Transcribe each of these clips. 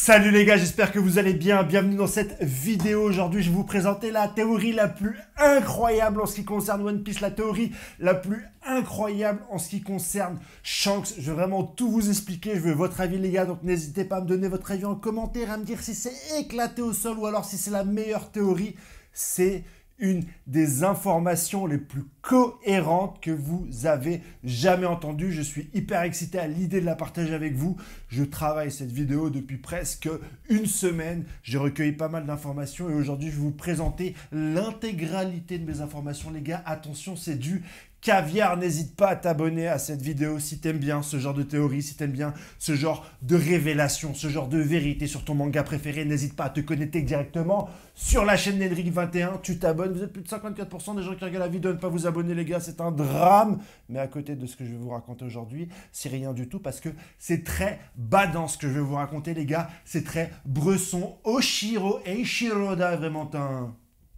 Salut les gars, j'espère que vous allez bien. Bienvenue dans cette vidéo. Aujourd'hui, je vais vous présenter la théorie la plus incroyable en ce qui concerne One Piece, la théorie la plus incroyable en ce qui concerne Shanks. Je vais vraiment tout vous expliquer. Je veux votre avis les gars, donc n'hésitez pas à me donner votre avis en commentaire, à me dire si c'est éclaté au sol ou alors si c'est la meilleure théorie. C'est une des informations les plus cohérentes que vous avez jamais entendues. Je suis hyper excité à l'idée de la partager avec vous. Je travaille cette vidéo depuis presque une semaine. J'ai recueilli pas mal d'informations et aujourd'hui, je vais vous présenter l'intégralité de mes informations. Les gars, attention, c'est du caviar. N'hésite pas à t'abonner à cette vidéo si t'aimes bien ce genre de théorie, si t'aimes bien ce genre de révélation, ce genre de vérité sur ton manga préféré. N'hésite pas à te connecter directement sur la chaîne Nedrick21. Tu t'abonnes. Vous êtes plus de 54% des gens qui regardent la vidéo ne pas vous abonner, les gars. C'est un drame. Mais à côté de ce que je vais vous raconter aujourd'hui, c'est rien du tout parce que c'est très badant ce que je vais vous raconter, les gars. C'est très Bresson. Oshiro Eiichiroda est vraiment un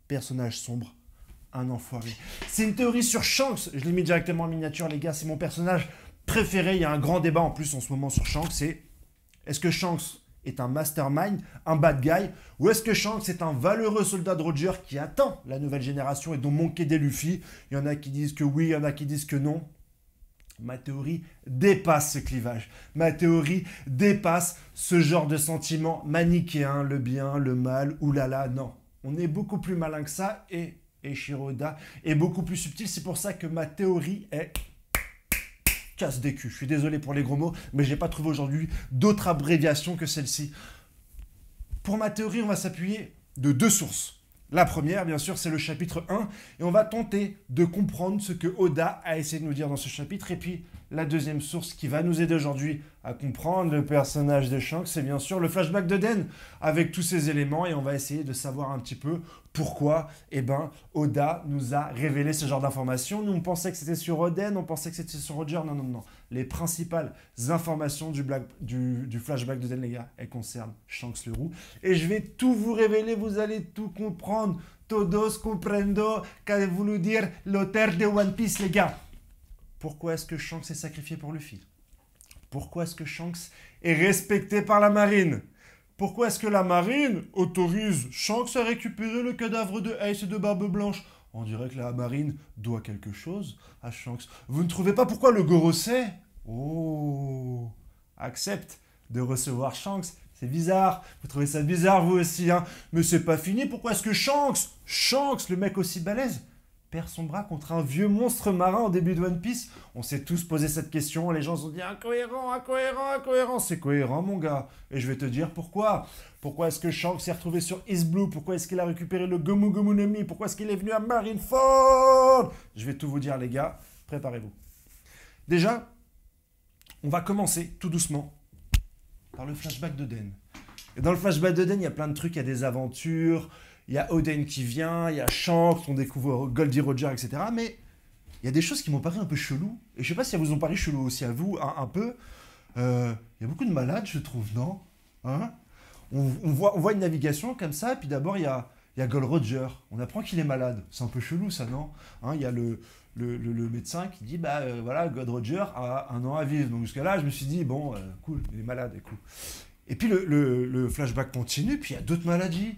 personnage sombre. Un enfoiré. C'est une théorie sur Shanks. Je l'ai mis directement en miniature, les gars. C'est mon personnage préféré. Il y a un grand débat en plus en ce moment sur Shanks. C'est est-ce que Shanks est un mastermind, un bad guy, ou est-ce que Shanks est un valeureux soldat de Roger qui attend la nouvelle génération et dont Monkey D. Luffy? Il y en a qui disent que oui, il y en a qui disent que non. Ma théorie dépasse ce clivage. Ma théorie dépasse ce genre de sentiment manichéen, le bien, le mal, oulala. Non, on est beaucoup plus malin que ça et Eiichiroda est beaucoup plus subtil. C'est pour ça que ma théorie est casse des culs. Je suis désolé pour les gros mots, mais je n'ai pas trouvé aujourd'hui d'autres abréviations que celle-ci. Pour ma théorie, on va s'appuyer de deux sources. La première, bien sûr, c'est le chapitre 1, et on va tenter de comprendre ce que Oda a essayé de nous dire dans ce chapitre. Et puis, la deuxième source qui va nous aider aujourd'hui à comprendre le personnage de Shanks, c'est bien sûr le flashback de Den, avec tous ces éléments, et on va essayer de savoir un petit peu pourquoi Oda nous a révélé ce genre d'informations. Nous, on pensait que c'était sur Oden, on pensait que c'était sur Roger. Non, non, non. Les principales informations du flashback de Den, les gars, elles concernent Shanks le Roux. Et je vais tout vous révéler, vous allez tout comprendre. Todos comprendo qu'a voulu dire l'auteur de One Piece, les gars. Pourquoi est-ce que Shanks est sacrifié pour Luffy? Pourquoi est-ce que Shanks est respecté par la marine? Pourquoi est-ce que la marine autorise Shanks à récupérer le cadavre de Ace et de Barbe Blanche? On dirait que la marine doit quelque chose à Shanks. Vous ne trouvez pas pourquoi le Gorosei, accepte de recevoir Shanks? C'est bizarre. Vous trouvez ça bizarre, vous aussi, hein? Mais c'est pas fini. Pourquoi est-ce que Shanks, le mec aussi balèze, perd son bras contre un vieux monstre marin au début de One Piece? On s'est tous posé cette question. Les gens se sont dit incohérent, incohérent, incohérent. C'est cohérent, mon gars. Et je vais te dire pourquoi. Pourquoi est-ce que Shanks s'est retrouvé sur East Blue? Pourquoi est-ce qu'il a récupéré le Gomu Gomu no Mi? Pourquoi est-ce qu'il est venu à Marineford? Je vais tout vous dire, les gars. Préparez-vous. Déjà, on va commencer tout doucement par le flashback de Den. Et dans le flashback de Den, il y a plein de trucs. Il y a des aventures. Il y a Oden qui vient, il y a Shanks, on découvre Goldie Roger, etc. Mais il y a des choses qui m'ont paru un peu chelou. Et je sais pas si elles vous ont paru chelou aussi à vous, un peu. Il y a beaucoup de malades, je trouve, non? Hein? On voit une navigation comme ça, et puis d'abord, il y a Gold Roger. On apprend qu'il est malade. C'est un peu chelou, ça, non? Hein, il y a le médecin qui dit, voilà, Gold Roger a 1 an à vivre. Donc jusqu'à là, je me suis dit, bon, cool, il est malade, cool. Et puis le flashback continue, puis il y a d'autres maladies.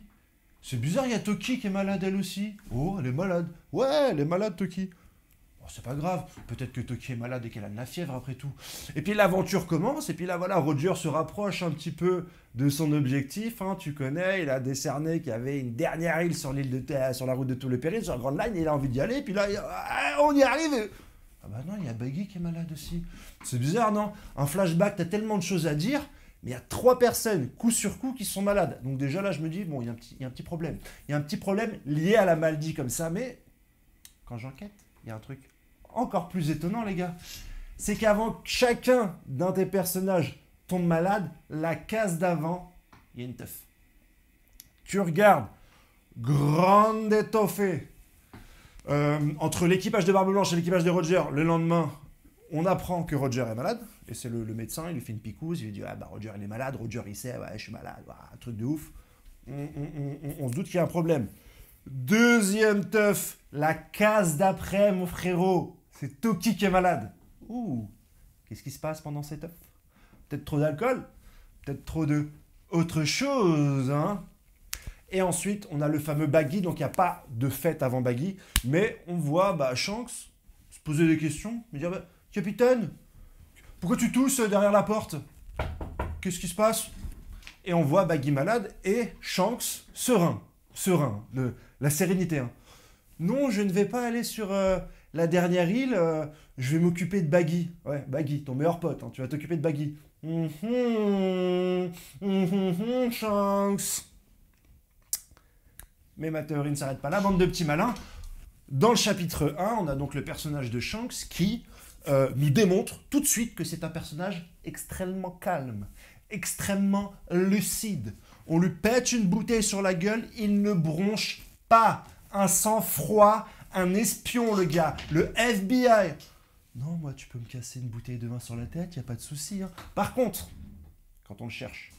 C'est bizarre, il y a Toki qui est malade elle aussi. Oh, elle est malade. Ouais, elle est malade, Toki. Bon, c'est pas grave. Peut-être que Toki est malade et qu'elle a de la fièvre après tout. Et puis l'aventure commence. Et puis là, voilà, Roger se rapproche un petit peu de son objectif. Hein, tu connais, il a décerné qu'il y avait une dernière île sur sur la route de tout le péril, sur la Grande Line. Et il a envie d'y aller. Et puis là, on y arrive. Ah bah non, il y a Buggy qui est malade aussi. C'est bizarre, non? Un flashback, t'as tellement de choses à dire. Mais il y a 3 personnes, coup sur coup, qui sont malades. Donc déjà là, je me dis, bon, il y a un petit problème. Il y a un petit problème lié à la maladie comme ça, mais quand j'enquête, il y a un truc encore plus étonnant, les gars. C'est qu'avant que chacun d'un des personnages tombe malade, la case d'avant, il y a une teuf. Tu regardes, grande étoffée, entre l'équipage de Barbe Blanche et l'équipage de Roger, le lendemain, on apprend que Roger est malade, et c'est le médecin, il lui fait une picouse, il lui dit « Ah bah Roger il est malade, Roger il sait, ouais je suis malade, ouais, un truc de ouf. » On se doute qu'il y a un problème. Deuxième teuf, la case d'après mon frérot, c'est Toki qui est malade. Ouh, qu'est-ce qui se passe pendant cette teuf? Peut-être trop d'alcool? Peut-être trop de autre chose, hein. Et ensuite, on a le fameux Baggy, donc il n'y a pas de fête avant Baggy, mais on voit Shanks se poser des questions, me dire Capitaine, pourquoi tu tousses derrière la porte? Qu'est-ce qui se passe? Et on voit Baggy malade et Shanks serein, la sérénité. Hein. Non, je ne vais pas aller sur la dernière île, je vais m'occuper de Baggy. Ouais, Baggy, ton meilleur pote, hein, tu vas t'occuper de Baggy. Shanks. Mais ma théorie ne s'arrête pas là, bande de petits malins. Dans le chapitre 1, on a donc le personnage de Shanks qui nous démontre tout de suite que c'est un personnage extrêmement calme, extrêmement lucide. On lui pète une bouteille sur la gueule, il ne bronche pas. Un sang-froid, un espion, le gars, le FBI. Non, moi, tu peux me casser une bouteille de vin sur la tête, il n'y a pas de souci. Hein. Par contre, quand on le cherche,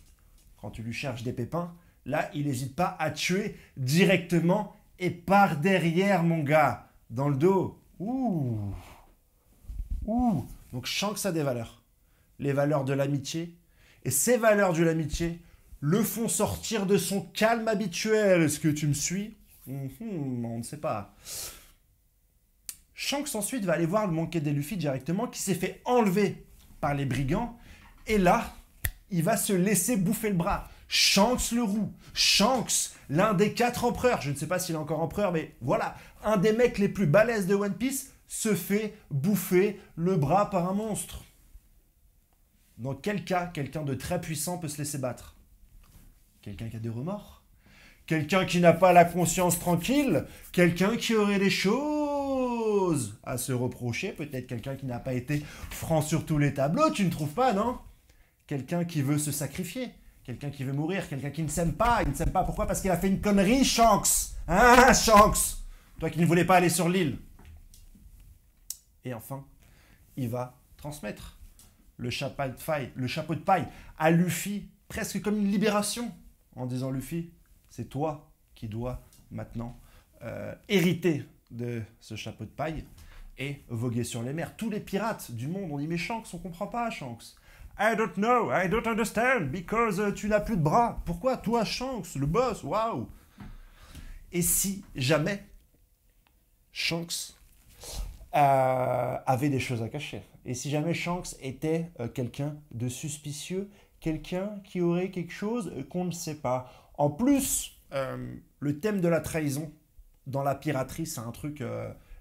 quand tu lui cherches des pépins, là, il n'hésite pas à tuer directement et par derrière, mon gars, dans le dos. Ouh. Donc Shanks a des valeurs. Les valeurs de l'amitié. Et ces valeurs de l'amitié le font sortir de son calme habituel. Est-ce que tu me suis? On ne sait pas. Shanks ensuite va aller voir le Monkey D. Luffy directement qui s'est fait enlever par les brigands. Et là, il va se laisser bouffer le bras. Shanks le roux. Shanks, l'un des 4 empereurs. Je ne sais pas s'il est encore empereur, mais voilà. Un des mecs les plus balèzes de One Piece se fait bouffer le bras par un monstre. Dans quel cas quelqu'un de très puissant peut se laisser battre? Quelqu'un qui a des remords? Quelqu'un qui n'a pas la conscience tranquille? Quelqu'un qui aurait des choses à se reprocher? Peut-être quelqu'un qui n'a pas été franc sur tous les tableaux, tu ne trouves pas, non? Quelqu'un qui veut se sacrifier? Quelqu'un qui veut mourir? Quelqu'un qui ne s'aime pas? Il ne s'aime pas, pourquoi? Parce qu'il a fait une connerie, Shanks. Hein, Shanks? Toi qui ne voulais pas aller sur l'île. Et enfin, il va transmettre le chapeau de paille à Luffy, presque comme une libération, en disant Luffy, c'est toi qui dois maintenant hériter de ce chapeau de paille et voguer sur les mers. Tous les pirates du monde ont dit mais Shanks, on comprend pas Shanks. I don't know, I don't understand, because tu n'as plus de bras. Pourquoi toi Shanks, le boss, waouh. Et si jamais Shanks avait des choses à cacher. Et si jamais Shanks était quelqu'un de suspicieux, quelqu'un qui aurait quelque chose qu'on ne sait pas. En plus, le thème de la trahison dans la piraterie, c'est un truc,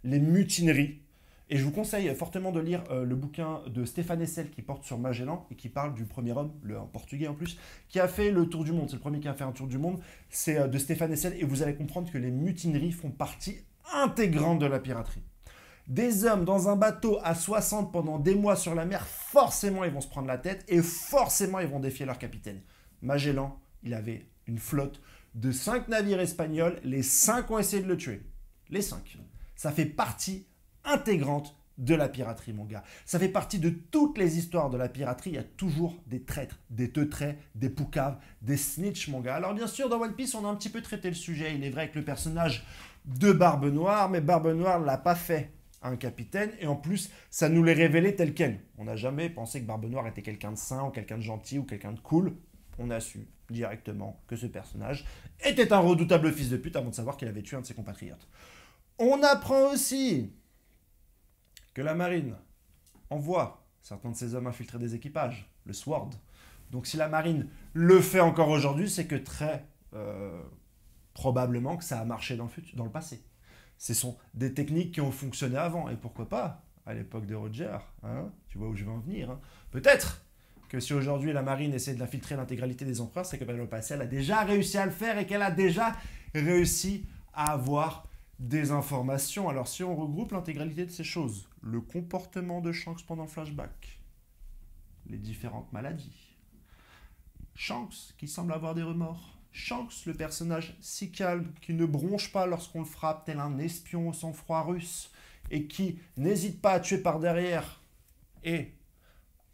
les mutineries. Et je vous conseille fortement de lire le bouquin de Stéphane Hessel qui porte sur Magellan et qui parle du premier homme, en portugais en plus, qui a fait le tour du monde. C'est le premier qui a fait un tour du monde. C'est de Stéphane Hessel et vous allez comprendre que les mutineries font partie intégrante de la piraterie. Des hommes dans un bateau à 60 pendant des mois sur la mer, forcément ils vont se prendre la tête et forcément ils vont défier leur capitaine. Magellan, il avait une flotte de 5 navires espagnols, les 5 ont essayé de le tuer. Les 5. Ça fait partie intégrante de la piraterie, mon gars. Ça fait partie de toutes les histoires de la piraterie. Il y a toujours des traîtres, des teutrets, des poucaves, des snitch, mon gars. Alors bien sûr, dans One Piece, on a un petit peu traité le sujet. Il est vrai que le personnage de Barbe Noire, mais Barbe Noire ne l'a pas fait un capitaine, et en plus, ça nous l'est révélé tel quel. On n'a jamais pensé que Barbe Noire était quelqu'un de sain, ou quelqu'un de gentil, ou quelqu'un de cool. On a su directement que ce personnage était un redoutable fils de pute avant de savoir qu'il avait tué un de ses compatriotes. On apprend aussi que la marine envoie certains de ses hommes infiltrer des équipages, le Sword. Donc si la marine le fait encore aujourd'hui, c'est que très probablement que ça a marché dans le passé. Ce sont des techniques qui ont fonctionné avant, et pourquoi pas à l'époque de Roger, hein, tu vois où je veux en venir. Hein. Peut-être que si aujourd'hui la marine essaie de l'infiltrer l'intégralité des empereurs, c'est que dans le passé, elle a déjà réussi à le faire et qu'elle a déjà réussi à avoir des informations. Alors si on regroupe l'intégralité de ces choses, le comportement de Shanks pendant le flashback, les différentes maladies, Shanks qui semble avoir des remords, Shanks, le personnage si calme, qui ne bronche pas lorsqu'on le frappe, tel un espion au sang-froid russe, et qui n'hésite pas à tuer par derrière, et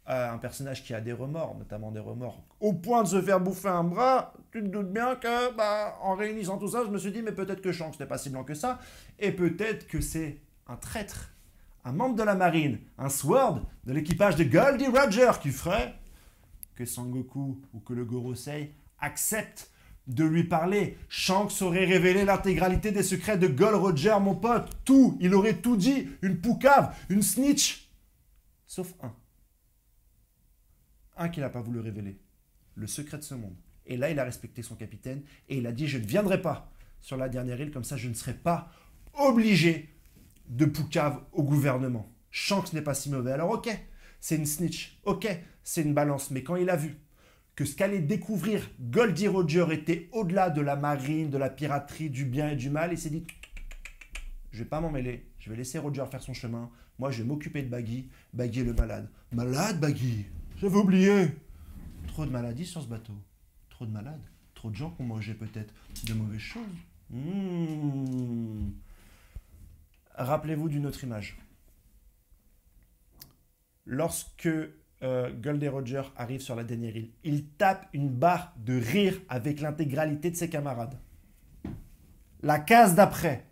un personnage qui a des remords, notamment des remords, au point de se faire bouffer un bras, tu te doutes bien que, en réunissant tout ça, je me suis dit, mais peut-être que Shanks n'est pas si blanc que ça, et peut-être que c'est un traître, un membre de la marine, un Sword de l'équipage de Goldie Roger, qui ferait que Sangoku ou que le Gorosei accepte de lui parler. Shanks aurait révélé l'intégralité des secrets de Gold Roger, mon pote. Tout. Il aurait tout dit. Une poucave, une snitch. Sauf un. Un qu'il n'a pas voulu révéler. Le secret de ce monde. Et là, il a respecté son capitaine et il a dit « Je ne viendrai pas sur la dernière île, comme ça je ne serai pas obligé de poucave au gouvernement. » Shanks n'est pas si mauvais. Alors ok, c'est une snitch. Ok, c'est une balance. Mais quand il a vu que ce qu'allait découvrir Goldie Roger était au-delà de la marine, de la piraterie, du bien et du mal, il s'est dit « Je ne vais pas m'en mêler, je vais laisser Roger faire son chemin. Moi, je vais m'occuper de Baggy. Baggy est le malade. » Malade, Baggy? J'avais oublié. Trop de maladies sur ce bateau. Trop de malades. Trop de gens qui ont mangé peut-être de mauvaises choses. Rappelez-vous d'une autre image. Lorsque Goldie Roger arrive sur la dernière île, il tape une barre de rire avec l'intégralité de ses camarades. La case d'après.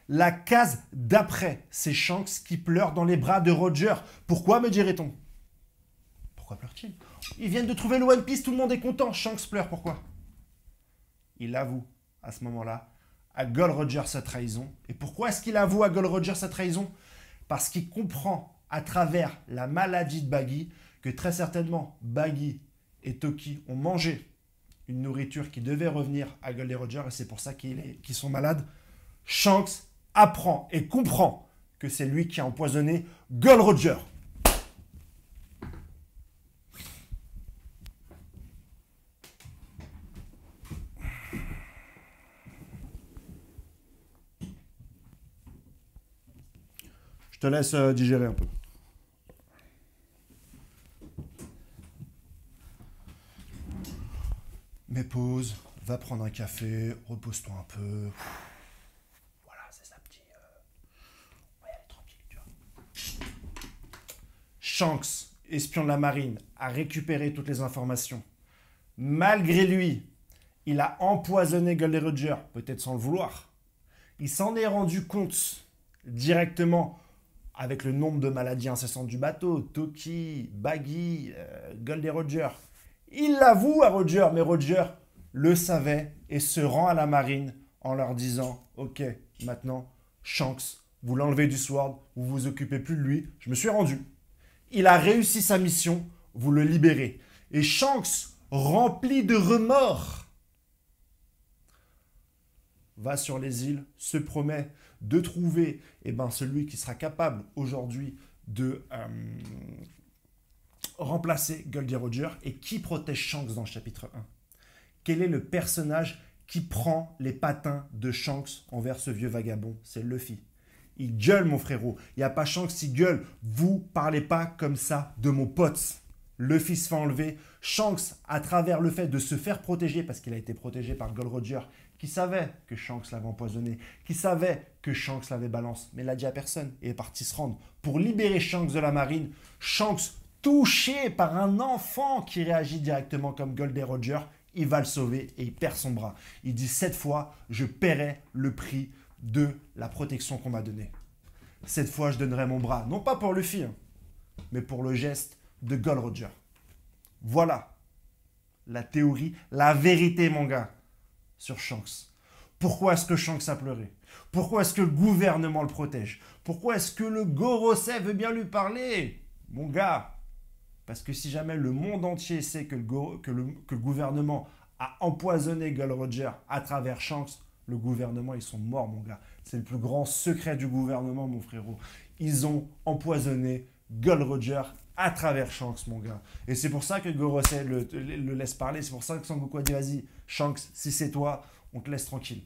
La case d'après, c'est Shanks qui pleure dans les bras de Roger. Pourquoi, me dirait-on? Pourquoi pleure-t-il? Ils viennent de trouver le One Piece, tout le monde est content. Shanks pleure, pourquoi? Il avoue, à ce moment-là, à Gold Roger sa trahison. Et pourquoi est-ce qu'il avoue à Gold Roger sa trahison? Parce qu'il comprend à travers la maladie de Baggy que très certainement Baggy et Toki ont mangé une nourriture qui devait revenir à Goldie Roger et c'est pour ça qu'ils sont malades. Shanks apprend et comprend que c'est lui qui a empoisonné Gold Roger. Je te laisse digérer un peu. Mais pause, va prendre un café, repose-toi un peu. Voilà, c'est ça, petit. On va y aller tranquille, tu vois. Shanks, espion de la marine, a récupéré toutes les informations. Malgré lui, il a empoisonné Goldie Roger, peut-être sans le vouloir. Il s'en est rendu compte directement avec le nombre de maladies incessantes du bateau, Toki, Baggy, Goldie Roger. Il l'avoue à Roger, mais Roger le savait et se rend à la marine en leur disant « Ok, maintenant, Shanks, vous l'enlevez du Sword, vous vous occupez plus de lui, je me suis rendu. » Il a réussi sa mission, vous le libérez. Et Shanks, rempli de remords, va sur les îles, se promet de trouver celui qui sera capable aujourd'hui de remplacer Goldie Roger. Et qui protège Shanks dans le chapitre 1? Quel est le personnage qui prend les patins de Shanks envers ce vieux vagabond? C'est Luffy. Il gueule, mon frérot. Il n'y a pas Shanks qui gueule. Vous parlez pas comme ça de mon pote. Luffy se fait enlever. Shanks, à travers le fait de se faire protéger, parce qu'il a été protégé par Gold Roger, qui savait que Shanks l'avait empoisonné, qui savait que Shanks l'avait balancé, mais il l'a dit à personne et est parti se rendre pour libérer Shanks de la marine. Shanks, touché par un enfant qui réagit directement comme Goldie Roger, il va le sauver et il perd son bras. Il dit « Cette fois, je paierai le prix de la protection qu'on m'a donnée. Cette fois, je donnerai mon bras, non pas pour Luffy, mais pour le geste de Gold Roger. » Voilà la théorie, la vérité, mon gars, sur Shanks. Pourquoi est-ce que Shanks a pleuré? Pourquoi est-ce que le gouvernement le protège? Pourquoi est-ce que le Gorosei veut bien lui parler? Mon gars, parce que si jamais le monde entier sait que le gouvernement a empoisonné Gold Roger à travers Shanks, le gouvernement, ils sont morts, mon gars. C'est le plus grand secret du gouvernement, mon frérot. Ils ont empoisonné Gold Roger à travers Shanks, mon gars. Et c'est pour ça que Gorosei le laisse parler. C'est pour ça que Sangoku a dit, vas-y, Shanks, si c'est toi, on te laisse tranquille.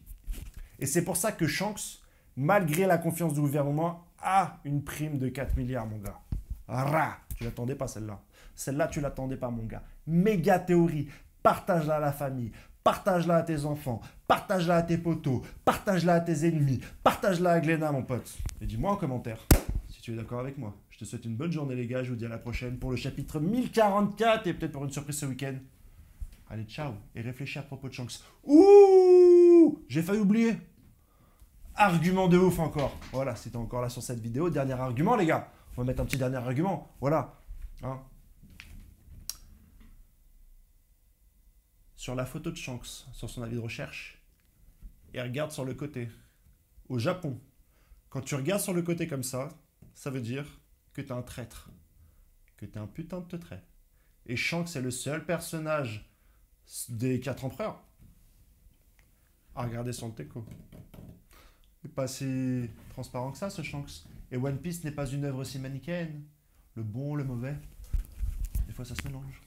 Et c'est pour ça que Shanks, malgré la confiance du gouvernement, a une prime de 4 milliards, mon gars. Rah, tu l'attendais pas, celle-là. Celle-là, tu l'attendais pas, mon gars. Méga théorie. Partage-la à la famille. Partage-la à tes enfants. Partage-la à tes potos. Partage-la à tes ennemis. Partage-la à Glénat, mon pote. Et dis-moi en commentaire si tu es d'accord avec moi. Je te souhaite une bonne journée, les gars. Je vous dis à la prochaine pour le chapitre 1044 et peut-être pour une surprise ce week-end. Allez, ciao. Et réfléchis à propos de Shanks. Ouh, j'ai failli oublier. Argument de ouf encore. Voilà, si t'es encore là sur cette vidéo. Dernier argument, les gars. On va mettre un petit dernier argument. Voilà. Hein. sur la photo de Shanks, sur son avis de recherche, et regarde sur le côté. Au Japon, quand tu regardes sur le côté comme ça veut dire que t'es un traître, que t'es un putain de teutré. Et Shanks est le seul personnage des 4 empereurs à regarder sur le teco. Il n'est pas si transparent que ça, ce Shanks. Et One Piece n'est pas une œuvre si manichéenne. Le bon, le mauvais, des fois ça se mélange.